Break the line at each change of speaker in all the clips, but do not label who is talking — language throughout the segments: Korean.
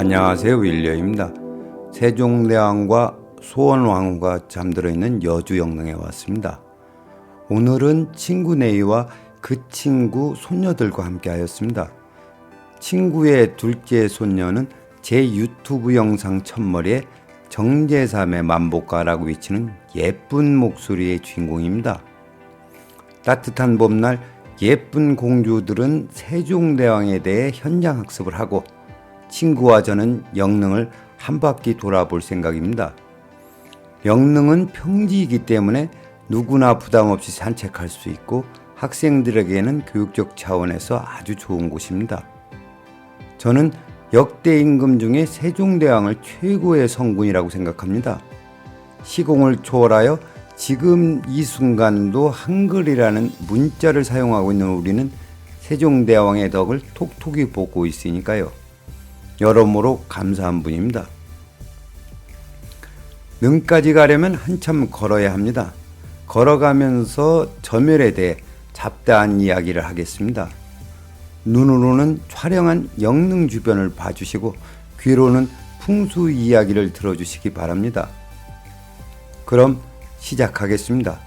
안녕하세요, 윌리엄입니다. 세종대왕과 소원왕후가 잠들어 있는 여주 영릉에 왔습니다. 오늘은 친구 네이와 그 친구 손녀들과 함께 하였습니다. 친구의 둘째 손녀는 제 유튜브 영상 첫머리에 정제삼의 만복가라고 외치는 예쁜 목소리의 주인공입니다. 따뜻한 봄날 예쁜 공주들은 세종대왕에 대해 현장 학습을 하고 친구와 저는 영릉을 한 바퀴 돌아볼 생각입니다. 영릉은 평지이기 때문에 누구나 부담 없이 산책할 수 있고 학생들에게는 교육적 차원에서 아주 좋은 곳입니다. 저는 역대 임금 중에 세종대왕을 최고의 성군이라고 생각합니다. 시공을 초월하여 지금 이 순간도 한글이라는 문자를 사용하고 있는 우리는 세종대왕의 덕을 톡톡히 보고 있으니까요. 여러모로 감사한 분입니다. 능까지 가려면 한참 걸어야 합니다. 걸어가면서 점열에 대해 잡다한 이야기를 하겠습니다. 눈으로는 촬영한 영릉 주변을 봐주시고 귀로는 풍수 이야기를 들어주시기 바랍니다. 그럼 시작하겠습니다.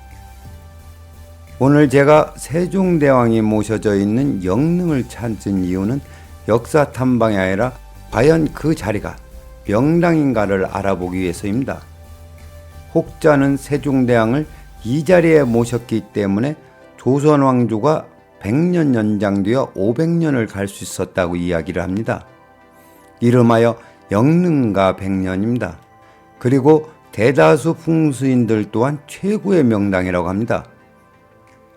오늘 제가 세종대왕이 모셔져 있는 영릉을 찾은 이유는 역사 탐방이 아니라 과연 그 자리가 명당인가를 알아보기 위해서입니다. 혹자는 세종대왕을 이 자리에 모셨기 때문에 조선왕조가 100년 연장되어 500년을 갈 수 있었다고 이야기를 합니다. 이름하여 영릉가 100년입니다. 그리고 대다수 풍수인들 또한 최고의 명당이라고 합니다.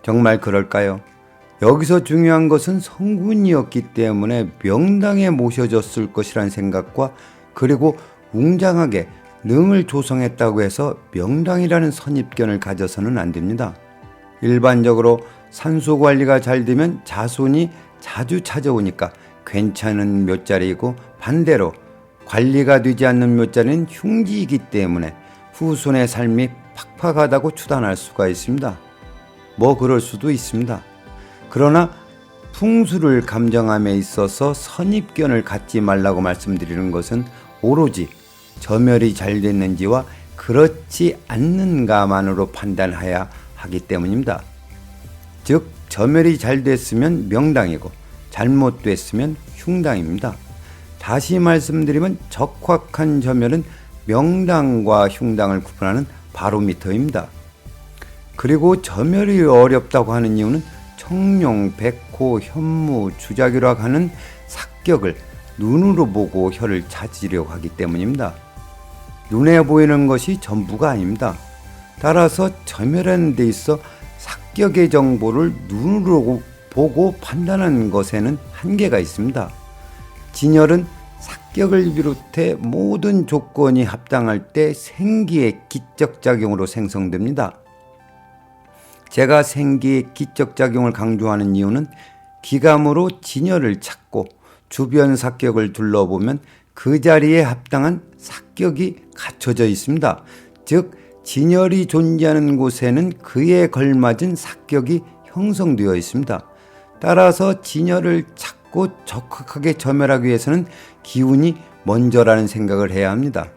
정말 그럴까요? 여기서 중요한 것은 성군이었기 때문에 명당에 모셔졌을 것이란 생각과 그리고 웅장하게 능을 조성했다고 해서 명당이라는 선입견을 가져서는 안 됩니다. 일반적으로 산소 관리가 잘 되면 자손이 자주 찾아오니까 괜찮은 묘자리이고 반대로 관리가 되지 않는 묘자리는 흉지이기 때문에 후손의 삶이 팍팍하다고 추단할 수가 있습니다. 뭐 그럴 수도 있습니다. 그러나 풍수를 감정함에 있어서 선입견을 갖지 말라고 말씀드리는 것은 오로지 점열이 잘 됐는지와 그렇지 않는가만으로 판단해야 하기 때문입니다. 즉 점열이 잘 됐으면 명당이고 잘못됐으면 흉당입니다. 다시 말씀드리면 적확한 점열은 명당과 흉당을 구분하는 바로미터입니다. 그리고 점열이 어렵다고 하는 이유는 청룡, 백호, 현무, 주작이라고 하는 삭격을 눈으로 보고 혀를 찾으려고 하기 때문입니다. 눈에 보이는 것이 전부가 아닙니다. 따라서 점열하는 데 있어 삭격의 정보를 눈으로 보고 판단하는 것에는 한계가 있습니다. 진열은 삭격을 비롯해 모든 조건이 합당할 때 생기의 기적작용으로 생성됩니다. 제가 생기의 기적작용을 강조하는 이유는 기감으로 진열을 찾고 주변 삭격을 둘러보면 그 자리에 합당한 삭격이 갖춰져 있습니다. 즉 진열이 존재하는 곳에는 그에 걸맞은 삭격이 형성되어 있습니다. 따라서 진열을 찾고 적확하게 점열하기 위해서는 기운이 먼저라는 생각을 해야 합니다.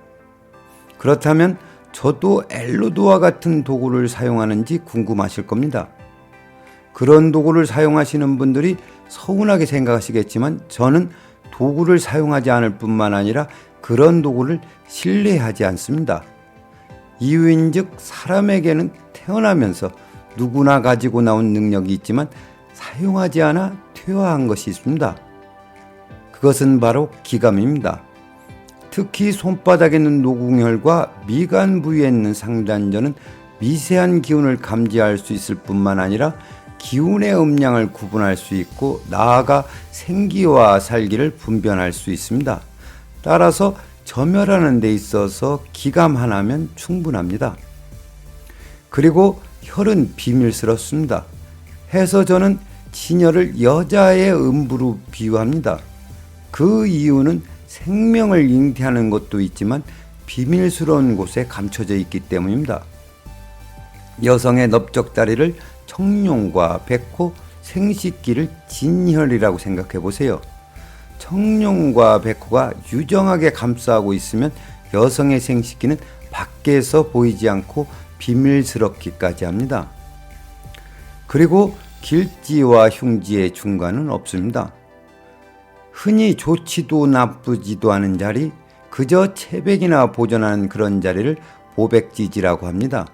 그렇다면 저도 엘로도와 같은 도구를 사용하는지 궁금하실 겁니다. 그런 도구를 사용하시는 분들이 서운하게 생각하시겠지만 저는 도구를 사용하지 않을 뿐만 아니라 그런 도구를 신뢰하지 않습니다. 이유인즉 사람에게는 태어나면서 누구나 가지고 나온 능력이 있지만 사용하지 않아 퇴화한 것이 있습니다. 그것은 바로 기감입니다. 특히 손바닥에 있는 노궁혈과 미간 부위에 있는 상단전은 미세한 기운을 감지할 수 있을 뿐만 아니라 기운의 음량을 구분할 수 있고 나아가 생기와 살기를 분별할 수 있습니다. 따라서 점열하는 데 있어서 기감 하나면 충분합니다. 그리고 혈은 비밀스럽습니다. 해서 저는 진열을 여자의 음부로 비유합니다. 그 이유는 생명을 잉태하는 것도 있지만 비밀스러운 곳에 감춰져 있기 때문입니다. 여성의 넓적다리를 청룡과 백호, 생식기를 진혈이라고 생각해 보세요. 청룡과 백호가 유정하게 감싸고 있으면 여성의 생식기는 밖에서 보이지 않고 비밀스럽기까지 합니다. 그리고 길지와 흉지의 중간은 없습니다. 흔히 좋지도 나쁘지도 않은 자리, 그저 채백이나 보존하는 그런 자리를 보백지지라고 합니다.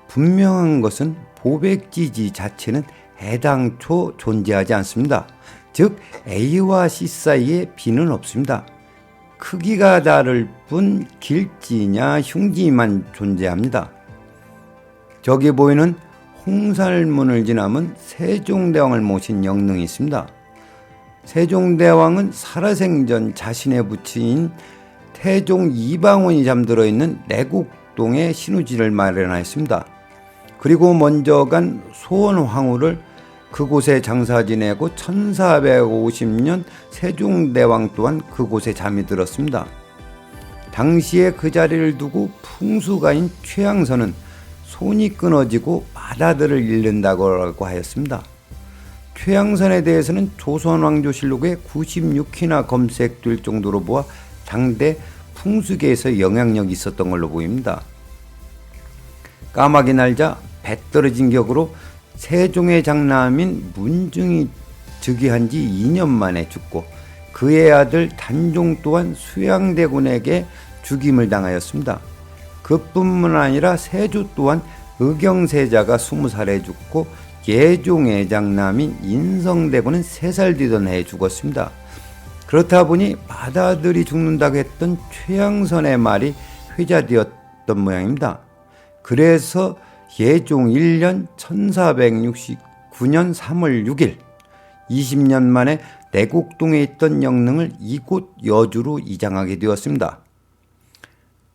분명한 것은 보백지지 자체는 애당초 존재하지 않습니다. 즉 A와 C 사이에 B는 없습니다. 크기가 다를 뿐 길지냐 흉지만 존재합니다. 저기 보이는 홍살문을 지나면 세종대왕을 모신 영릉이 있습니다. 세종대왕은 살아생전 자신의 부친인 태종 이방원이 잠들어 있는 내곡동에 신우지를 마련하였습니다. 그리고 먼저 간 소원황후를 그곳에 장사 지내고 1450년 세종대왕 또한 그곳에 잠이 들었습니다. 당시에 그 자리를 두고 풍수가인 최양선은 손이 끊어지고 바다들을 잃는다고 하였습니다. 최양선에 대해서는 조선왕조실록에 96회나 검색될 정도로 보아 당대 풍수계에서 영향력이 있었던 걸로 보입니다. 까마귀 날자 배 떨어진 격으로 세종의 장남인 문중이 즉위한 지 2년 만에 죽고 그의 아들 단종 또한 수양대군에게 죽임을 당하였습니다. 그뿐만 아니라 세조 또한 의경세자가 20살에 죽고 예종의 장남인 인성대군은 3살 뒤던 해에 죽었습니다. 그렇다 보니 바다들이 죽는다고 했던 최양선의 말이 회자되었던 모양입니다. 그래서 예종 1년 1469년 3월 6일 20년 만에 내곡동에 있던 영릉을 이곳 여주로 이장하게 되었습니다.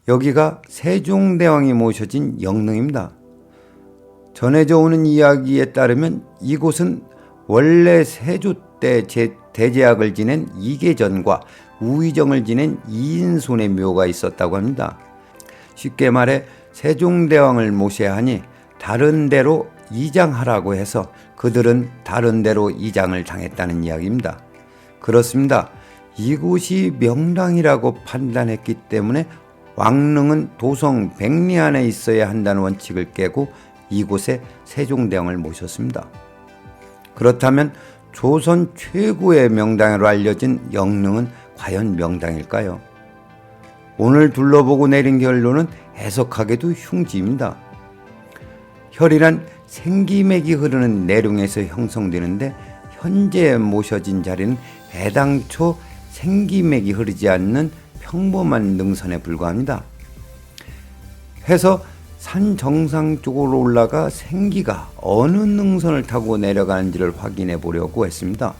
여기가 세종대왕이 모셔진 영릉입니다. 전해져 오는 이야기에 따르면 이곳은 원래 세조 때 대제학을 지낸 이계전과 우의정을 지낸 이인손의 묘가 있었다고 합니다. 쉽게 말해 세종대왕을 모셔야 하니 다른 데로 이장하라고 해서 그들은 다른 데로 이장을 당했다는 이야기입니다. 그렇습니다. 이곳이 명당이라고 판단했기 때문에 왕릉은 도성 백리 안에 있어야 한다는 원칙을 깨고 이곳에 세종대왕을 모셨습니다. 그렇다면 조선 최고의 명당으로 알려진 영릉은 과연 명당일까요? 오늘 둘러보고 내린 결론은 해석하기도 흉지입니다. 혈이란 생기맥이 흐르는 내룡에서 형성되는데 현재 모셔진 자리는 애당초 생기맥이 흐르지 않는 평범한 능선에 불과합니다. 해서 산 정상 쪽으로 올라가 생기가 어느 능선을 타고 내려가는지를 확인해 보려고 했습니다.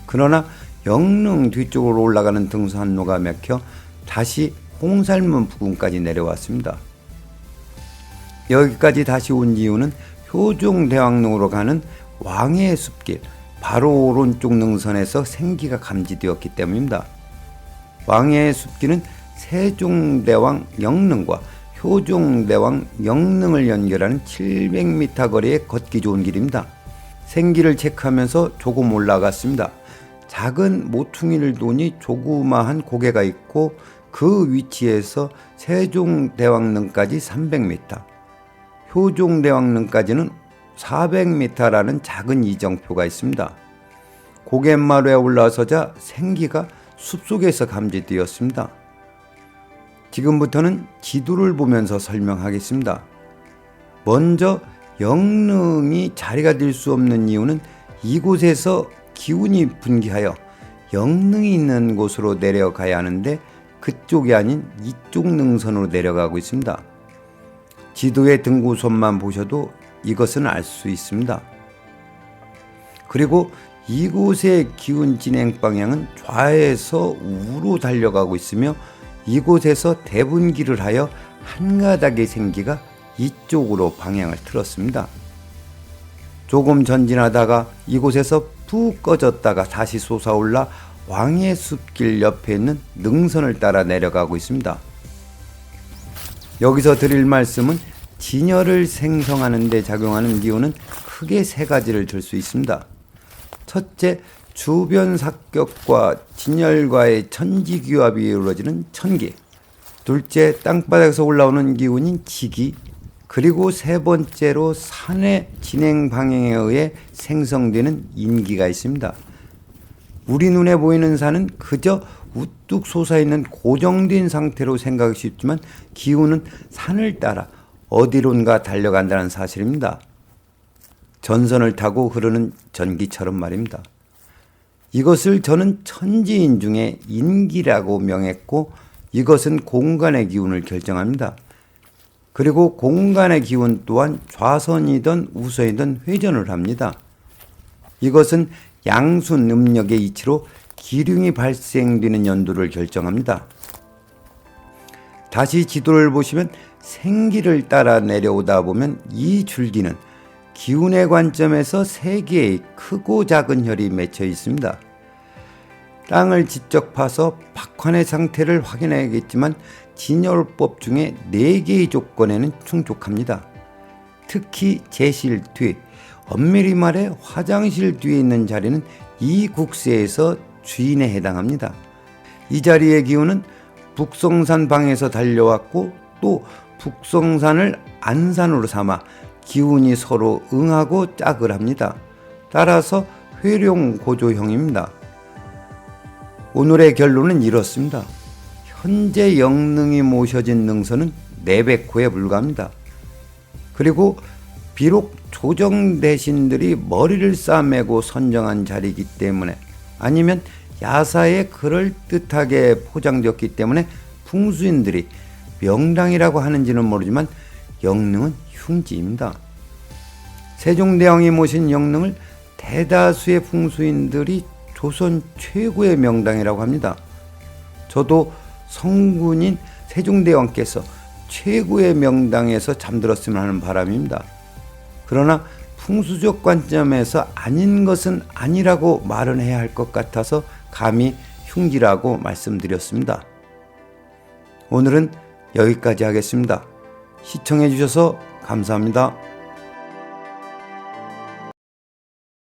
그러나 영릉 뒤쪽으로 올라가는 등산로가 막혀 다시 홍살문 부근까지 내려왔습니다. 여기까지 다시 온 이유는 효종대왕릉으로 가는 왕의 숲길 바로 오른쪽 능선에서 생기가 감지되었기 때문입니다. 왕의 숲길은 세종대왕 영릉과 효종대왕 영릉을 연결하는 700m 거리의 걷기 좋은 길입니다. 생기를 체크하면서 조금 올라갔습니다. 작은 모퉁이를 도니 조그마한 고개가 있고 그 위치에서 세종대왕릉까지 300m, 효종대왕릉까지는 400m라는 작은 이정표가 있습니다. 고갯마루에 올라서자 생기가 숲속에서 감지되었습니다. 지금부터는 지도를 보면서 설명하겠습니다. 먼저 영릉이 자리가 될 수 없는 이유는 이곳에서 기운이 분기하여 영릉이 있는 곳으로 내려가야 하는데 그쪽이 아닌 이쪽 능선으로 내려가고 있습니다. 지도의 등구선만 보셔도 이것은 알 수 있습니다. 그리고 이곳의 기운 진행 방향은 좌에서 우로 달려가고 있으며 이곳에서 대분기를 하여 한 가닥의 생기가 이쪽으로 방향을 틀었습니다. 조금 전진하다가 이곳에서 푹 꺼졌다가 다시 솟아올라 왕의 숲길 옆에 있는 능선을 따라 내려가고 있습니다. 여기서 드릴 말씀은 진열을 생성하는 데 작용하는 기운은 크게 3가지를 들 수 있습니다. 첫째, 주변 사격과 진열과의 천지기압이 이루어지는 천기, 둘째 땅바닥에서 올라오는 기운인 지기, 그리고 세 번째로 산의 진행 방향에 의해 생성되는 인기가 있습니다. 우리 눈에 보이는 산은 그저 우뚝 솟아있는 고정된 상태로 생각이 쉽지만 기운은 산을 따라 어디론가 달려간다는 사실입니다. 전선을 타고 흐르는 전기처럼 말입니다. 이것을 저는 천지인 중에 인기라고 명했고, 이것은 공간의 기운을 결정합니다. 그리고 공간의 기운 또한 좌선이든 우선이든 회전을 합니다. 이것은 양순 음력의 이치로 기륭이 발생되는 연도를 결정합니다. 다시 지도를 보시면 생기를 따라 내려오다 보면 이 줄기는 기운의 관점에서 세 개의 크고 작은 혈이 맺혀 있습니다. 땅을 직접 파서 박환의 상태를 확인해야겠지만 진열법 중에 4개의 조건에는 충족합니다. 특히 제실 뒤, 엄밀히 말해 화장실 뒤에 있는 자리는 이 국세에서 주인에 해당합니다. 이 자리의 기운은 북성산 방에서 달려왔고 또 북성산을 안산으로 삼아 기운이 서로 응하고 짝을 합니다. 따라서 회룡고조형입니다. 오늘의 결론은 이렇습니다. 현재 영능이 모셔진 능선은 내백호에 불과합니다. 그리고 비록 조정대신들이 머리를 싸매고 선정한 자리이기 때문에, 아니면 야사에 그럴듯하게 포장되었기 때문에 풍수인들이 명당이라고 하는지는 모르지만 영능은 흉지입니다. 세종대왕이 모신 영능을 대다수의 풍수인들이 조선 최고의 명당이라고 합니다. 저도 성군인 세종대왕께서 최고의 명당에서 잠들었으면 하는 바람입니다. 그러나 풍수적 관점에서 아닌 것은 아니라고 말은 해야 할 것 같아서 감히 흉지라고 말씀드렸습니다. 오늘은 여기까지 하겠습니다. 시청해 주셔서 감사합니다.